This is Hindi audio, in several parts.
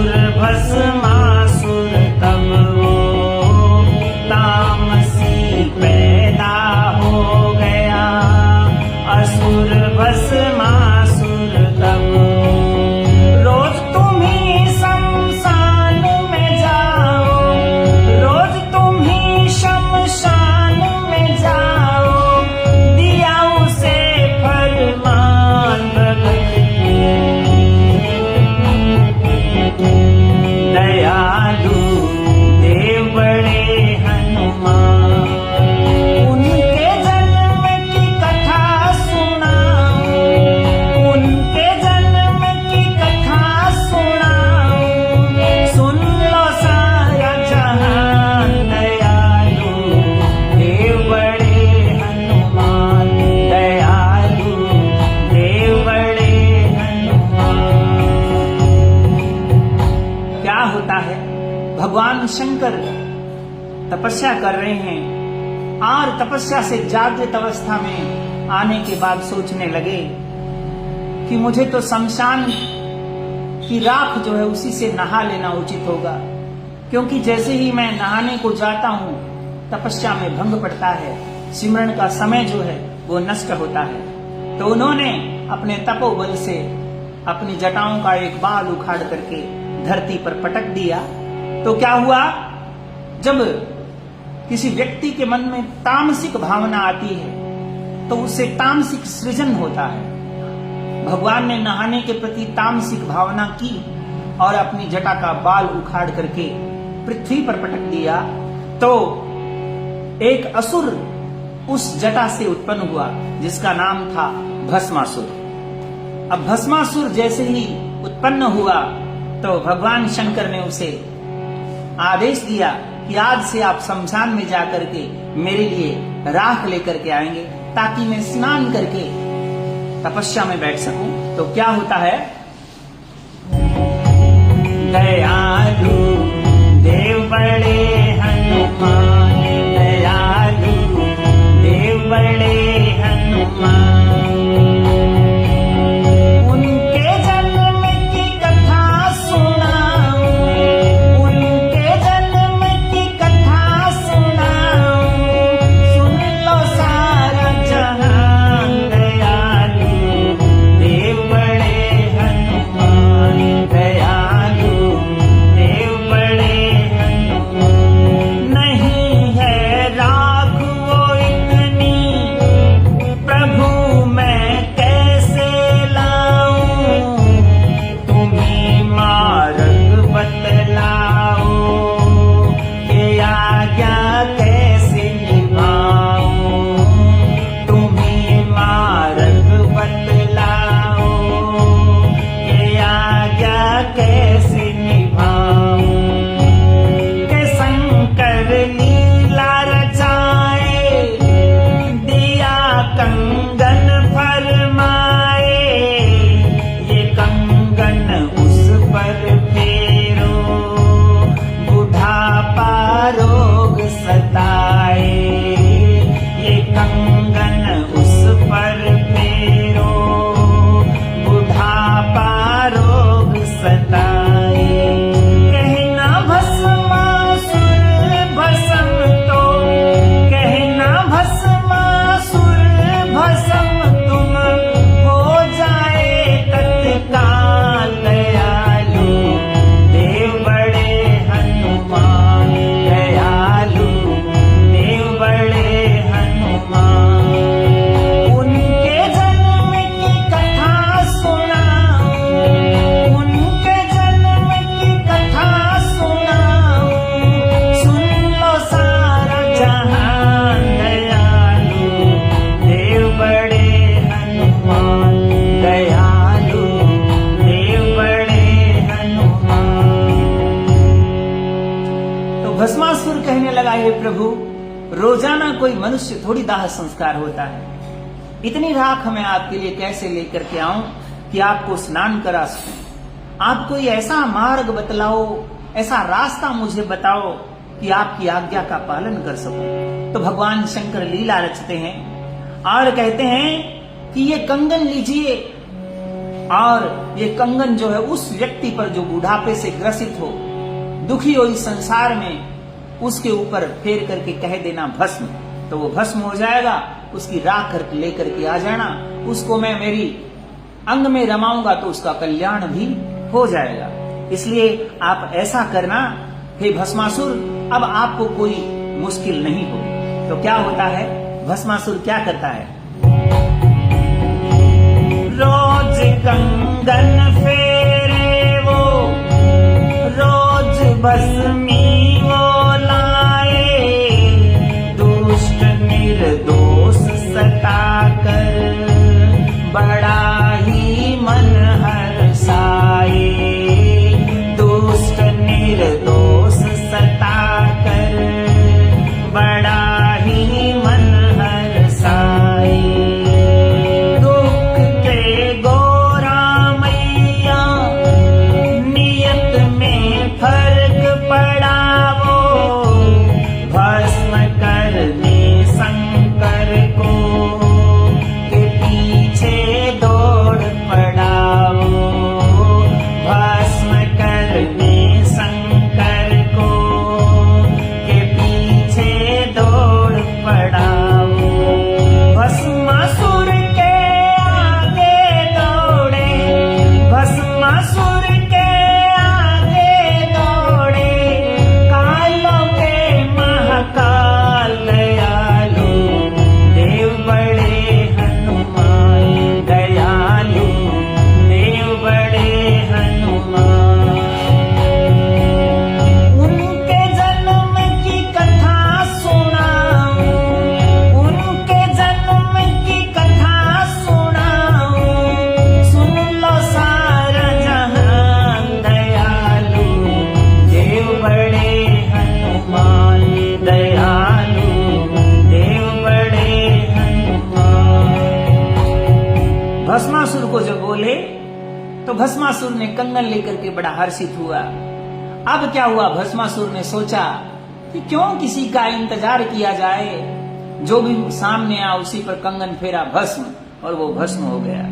असुर भस्मासुर तब वो तामसी पैदा हो गया। असुर भस्मासुर तब रोज तुम ही शमशान में जाओ, रोज तुम ही शमशान में जाओ, दिया उसे फरमान भगत दयालु देव बड़े हनुमान। उनके जन्म की कथा सुनाऊं, उनके जन्म की कथा सुनाऊं, सुन लो सारा जहान। दयालु देव बड़े हनुमान, दयालु देव बड़े हनुमान। क्या होता है, भगवान शंकर तपस्या कर रहे हैं और तपस्या से जागृत अवस्था में आने के बाद सोचने लगे कि मुझे तो शमशान की राख जो है उसी से नहा लेना उचित होगा, क्योंकि जैसे ही मैं नहाने को जाता हूं तपस्या में भंग पड़ता है, सिमरन का समय जो है वो नष्ट होता है। तो उन्होंने अपने तपोबल से अपनी जटाओं का एक बाल उखाड़ करके धरती पर पटक दिया। तो क्या हुआ, जब किसी व्यक्ति के मन में तामसिक भावना आती है तो उससे तामसिक सृजन होता है। भगवान ने नहाने के प्रति तामसिक भावना की और अपनी जटा का बाल उखाड़ करके पृथ्वी पर पटक दिया। तो एक असुर उस जटा से उत्पन्न हुआ जिसका नाम था भस्मासुर। अब भस्मासुर जैसे ही उत्पन्न हुआ तो भगवान शंकर ने उसे आदेश दिया कि आज से आप शमशान में जाकर के मेरे लिए राख लेकर के आएंगे ताकि मैं स्नान करके तपस्या में बैठ सकूं। तो क्या होता है, दयालु देव बड़े हनुमान, दयालु देव बड़े हनुमान। भस्मासुर कहने लगा, हे प्रभु, रोजाना कोई मनुष्य थोड़ी दाह संस्कार होता है, इतनी राख मैं आपके लिए कैसे लेकर के आऊं कि आपको स्नान करा सकूं। आप कोई ऐसा मार्ग बतलाओ, ऐसा रास्ता मुझे बताओ कि आपकी आज्ञा का पालन कर सकूं। तो भगवान शंकर लीला रचते हैं और कहते हैं कि ये कंगन लीजिए, और ये कंगन जो है उस व्यक्ति पर जो बुढ़ापे से ग्रसित हो, दुखी हो इस संसार में, उसके ऊपर फेर करके कह देना भस्म, तो वो भस्म हो जाएगा। उसकी राख करके लेकर के आ जाना, उसको मैं मेरी अंग में रमाऊंगा तो उसका कल्याण भी हो जाएगा। इसलिए आप ऐसा करना हे भस्मासुर, अब आपको कोई मुश्किल नहीं होगी। तो क्या होता है, भस्मासुर क्या करता है, रोज कंगन फेरे वो, रोज भस्मी वो लाए, दुष्ट निर्दोष सताकर बड़ा ही मन हर्षाए, दुष्ट निर्दोष सताकर बड़ा ही मन हर्षाए, दुख के गोरा मैया नियत में फर्क पड़ा वो, भस्म करने शंकर को के पीछे दौड़ पड़ा वो, भस्म करने शंकर को के पीछे दौड़ पड़ा वो, भस्मासुर के आगे दौड़े, भस्मासुर के आगे दौड़े, कालों के महाकाल दयालु, देव बड़े हनुमान दयालु, देव बड़े हनुमान। उनके जन्म की कथा सुनाऊं, उनके जन्म की कथा सुनाऊं, सुन लो सारा जहां दयालु, देव बड़े हनुमान दयालु, देव बड़े हनुमान। भस्मासुर को जब बोले तो भस्मासुर ने कंगन लेकर के बड़ा हर्षित हुआ। अब क्या हुआ, भस्मासुर ने सोचा कि क्यों किसी का इंतजार किया जाए, जो भी सामने आ उसी पर कंगन फेरा भस्म, और वो भस्म हो गया।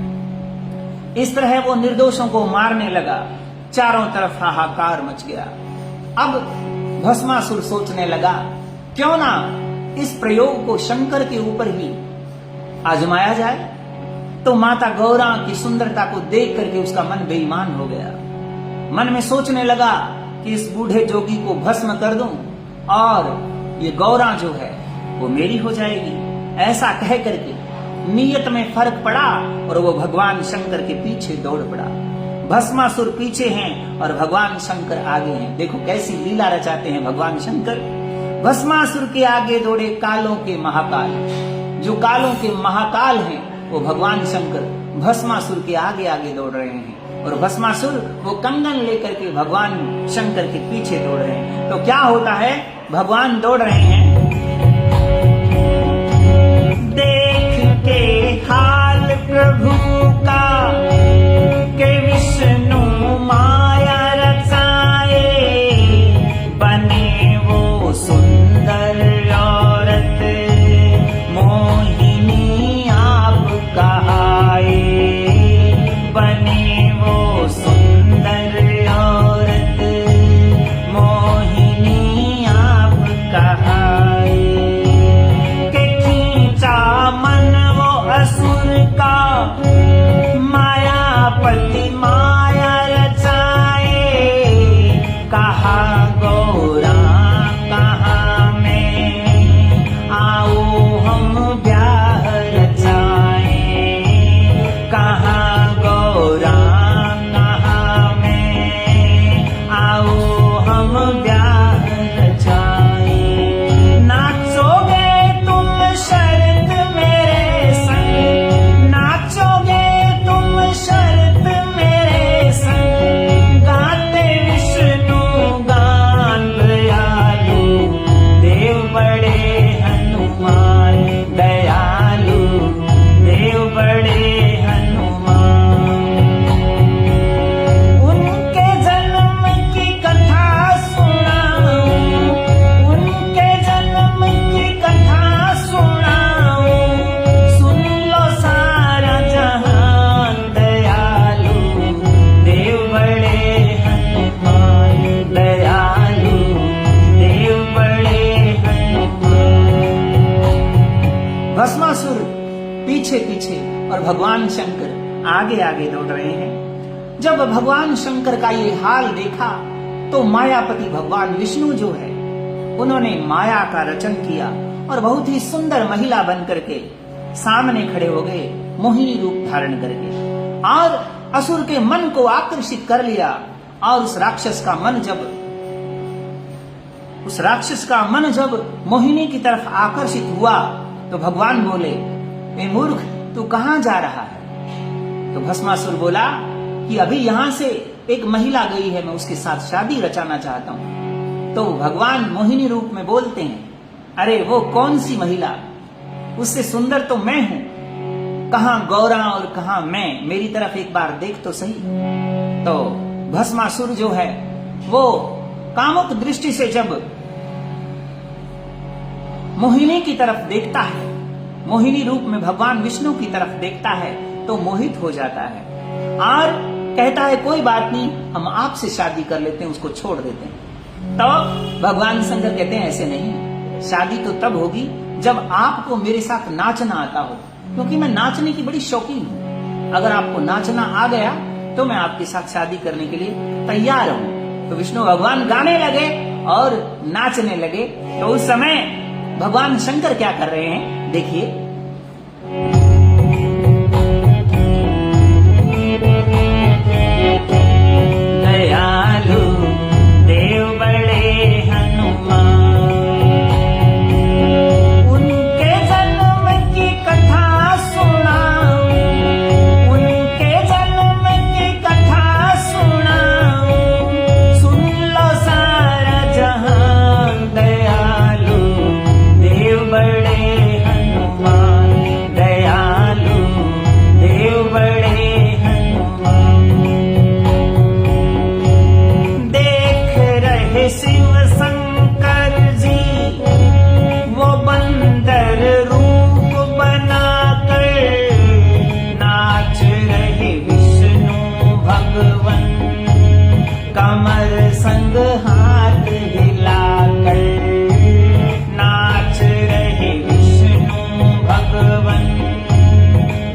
इस तरह वो निर्दोषों को मारने लगा, चारों तरफ हाहाकार मच गया। अब भस्मासुर सोचने लगा, क्यों ना इस प्रयोग को शंकर के ऊपर ही आजमाया जाए। तो माता गौरा की सुंदरता को देख करके उसका मन बेईमान हो गया। मन में सोचने लगा कि इस बूढ़े जोगी को भस्म कर दूं और ये गौरा जो है वो मेरी हो जाएगी। ऐसा कह करके नियत में फर्क पड़ा और वो भगवान शंकर के पीछे दौड़ पड़ा। भस्मासुर पीछे हैं और भगवान शंकर आगे हैं। देखो कैसी लीला रचाते हैं भगवान शंकर। भस्मासुर के आगे दौड़े कालों के महाकाल, जो कालों के महाकाल हैं वो भगवान शंकर भस्मासुर के आगे आगे दौड़ रहे हैं, और भस्मासुर वो कंगन लेकर के भगवान शंकर के पीछे दौड़ रहे हैं। तो क्या होता है, भगवान दौड़ रहे हैं, देख के हाल प्रभु का के विष्णु माया रचाए, बने वो सुंदर औरत मोहिनी आप कहाए, बने वो सुंदर औरत मोहिनी आप कहाए, के खींचा मन वो असुर का मायापति माया रचाए, कहा गौरा कहाँ मैं आओ हम ब्याह रचाए, कहा गौरा कहाँ मैं आओ हम ब्याह रचाए, नाचोगे तुम शरत मेरे संग, नाचोगे तुम शरत मेरे संग, गाते विष्णु गान दयालु, देव बड़े हनुमान दयालु, देव बड़े हनुमान। उनके जन्म की कथा सुना भगवान शंकर आगे आगे दौड़ रहे हैं। जब भगवान शंकर का ये हाल देखा तो मायापति भगवान विष्णु जो है उन्होंने माया का रचन किया और बहुत ही सुंदर महिला बन करके सामने खड़े हो गए, मोहिनी रूप धारण करके, और असुर के मन को आकर्षित कर लिया। और उस राक्षस का मन जब मोहिनी की तरफ आकर्षित हुआ तो भगवान बोले, ए मूर्ख, तू कहां जा रहा है? तो भस्मासुर बोला कि अभी यहां से एक महिला गई है, मैं उसके साथ शादी रचाना चाहता हूं। तो भगवान मोहिनी रूप में बोलते हैं, अरे वो कौन सी महिला? उससे सुंदर तो मैं हूं, कहां गौरा और कहां मैं, मेरी तरफ एक बार देख तो सही। तो भस्मासुर जो है वो कामुक दृष्टि से जब मोहिनी की तरफ देखता है, मोहिनी रूप में भगवान विष्णु की तरफ देखता है तो मोहित हो जाता है और कहता है, कोई बात नहीं, हम आपसे शादी कर लेते हैं, उसको छोड़ देते हैं। तो भगवान शंकर कहते हैं, ऐसे नहीं, शादी तो तब होगी जब आपको मेरे साथ नाचना आता हो, क्योंकि मैं नाचने की बड़ी शौकीन हूं। अगर आपको नाचना आ गया तो मैं आपके साथ शादी करने के लिए तैयार हूं। तो विष्णु भगवान गाने लगे और नाचने लगे। तो उस समय भगवान शंकर क्या कर रहे हैं, देखिए। दयालु देव बड़े हनुमान, उनके जन्म की कथा सुनाऊं, उनके जन्म की कथा सुनाऊं, सुन लो सारा जहां। दयालु देव बड़े हनुमान, दयालु देव बड़े शिव शंकर जी वो बंदर रूप बनाकर नाच रहे विष्णु भगवन, कमर संग हाथ हिलाकर नाच रहे विष्णु भगवन,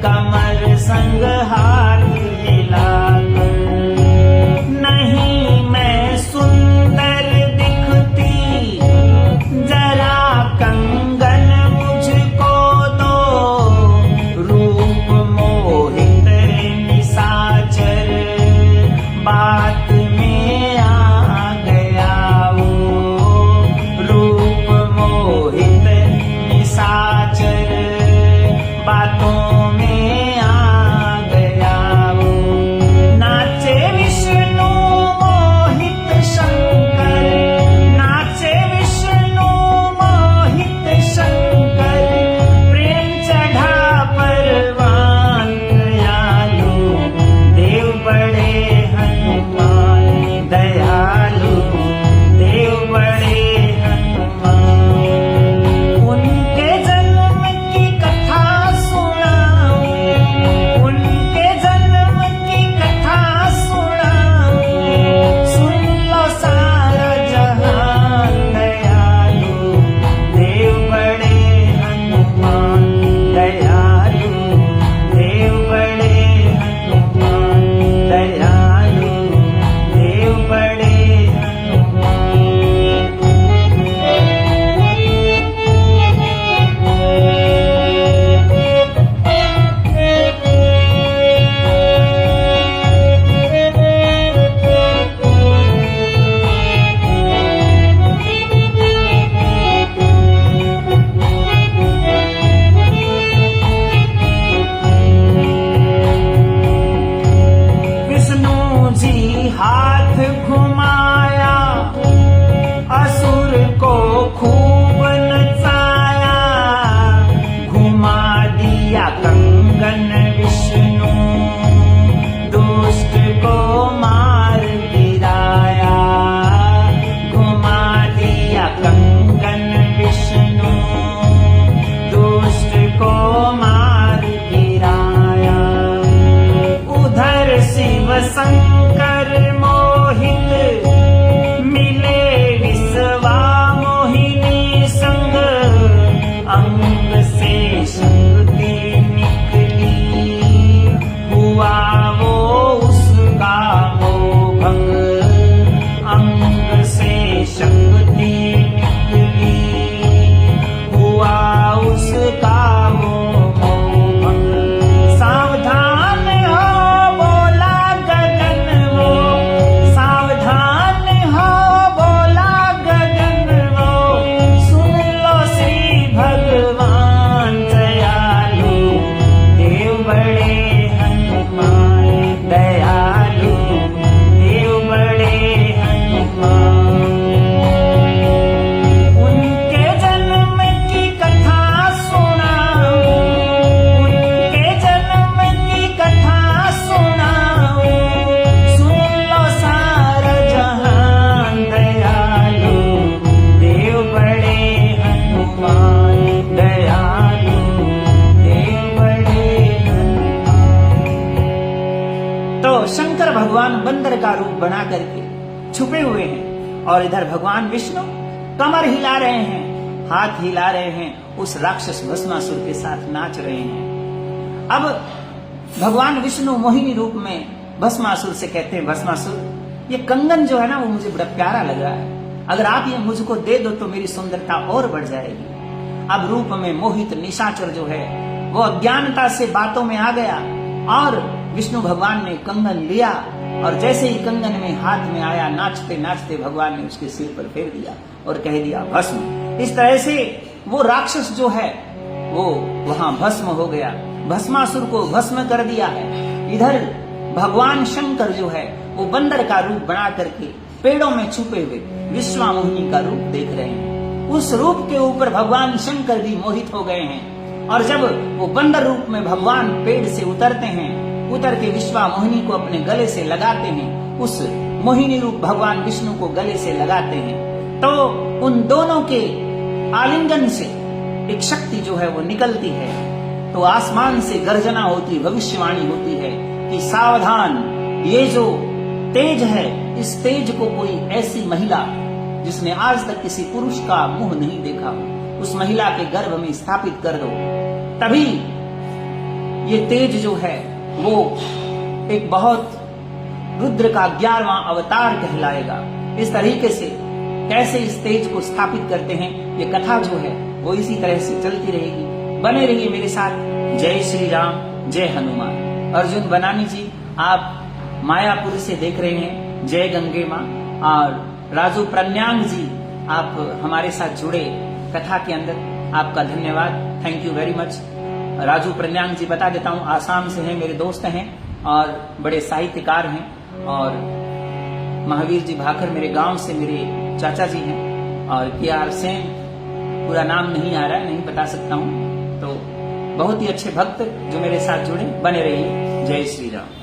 कमर संग हाथ हिलाकर। नहीं मैं सुंदर दिखती, जरा कंगन मुझको दो, रूप मोहित निशाचर, बात में आ गया वो, रूप मोहित निशाचर, बातों में आ गया वो। नाचे विष्णु मोहित शंकर, नाचे विष्णु मोहित शंकर, प्रेम चढ़ा परवान। दयालु देव बड़े हनुमान, दयालु देव बड़े हनुमान, उनके जन्म की कथा सुनाऊं, उनके जन्म की कथा सुनाऊं, सुन लो सारा जहां। दयालु देव बड़े हनुमान, दयालु देव बड़े हनुमान, दयालु देव बड़े हनुमान। करके छुपे हुए हैं। और इधर भगवान विष्णु कमर हिला रहे हैं, हाथ हिला रहे हैं, उस राक्षस भस्मासुर के साथ नाच रहे हैं। अब भगवान विष्णु मोहिनी रूप में भस्मासुर से कहते हैं, भस्मासुर ये कंगन जो है ना वो मुझे बड़ा प्यारा लग रहा है, अगर आप ये मुझको दे दो तो मेरी सुंदरता और बढ़ जाएगी। अब रूप में मोहित निशाचर जो है वो अज्ञानता से बातों में आ गया और विष्णु भगवान ने कंगन लिया और जैसे ही कंगन में हाथ में आया, नाचते नाचते भगवान ने उसके सिर पर फेर दिया और कह दिया भस्म। इस तरह से वो राक्षस जो है वो वहां भस्म हो गया, भस्मासुर को भस्म कर दिया है। इधर भगवान शंकर जो है वो बंदर का रूप बना करके पेड़ों में छुपे हुए विश्वामोहिनी का रूप देख रहे हैं। उस रूप के ऊपर भगवान शंकर भी मोहित हो गए हैं और जब वो बंदर रूप में भगवान पेड़ से उतरते हैं, उतर के विश्वामोहिनी को अपने गले से लगाते हैं, उस मोहिनी रूप भगवान विष्णु को गले से लगाते हैं, तो उन दोनों के आलिंगन से एक शक्ति जो है वो निकलती है। तो आसमान से गर्जना होती, भविष्यवाणी होती है कि सावधान, ये जो तेज है इस तेज को कोई ऐसी महिला जिसने आज तक किसी पुरुष का मुंह नहीं देखा हो, उस महिला के गर्भ में स्थापित कर दो, तभी ये तेज जो है वो एक बहुत रुद्र का 11वां अवतार कहलाएगा। इस तरीके से कैसे इस तेज को स्थापित करते हैं, ये कथा जो है वो इसी तरह से चलती रहेगी। बने रहिए मेरे साथ। जय श्री राम, जय हनुमान। अर्जुन बनानी जी आप मायापुर से देख रहे हैं, जय गंगे माँ। और राजू प्रन्यांग जी आप हमारे साथ जुड़े कथा के अंदर, आपका धन्यवाद, thank you very much. Raju प्रन्यांग जी बता देता हूँ आसाम से हैं, मेरे दोस्त हैं और बड़े साहित्यकार हैं। और महावीर जी भाकर मेरे गांव से मेरे चाचा जी हैं। और KR सेन पूरा नाम नहीं आ रहा है, नहीं बता सकता हूँ। तो बहुत ही अच्छे भक्त जो मेरे साथ जुड़े, बने रहिए। जय श्री राम।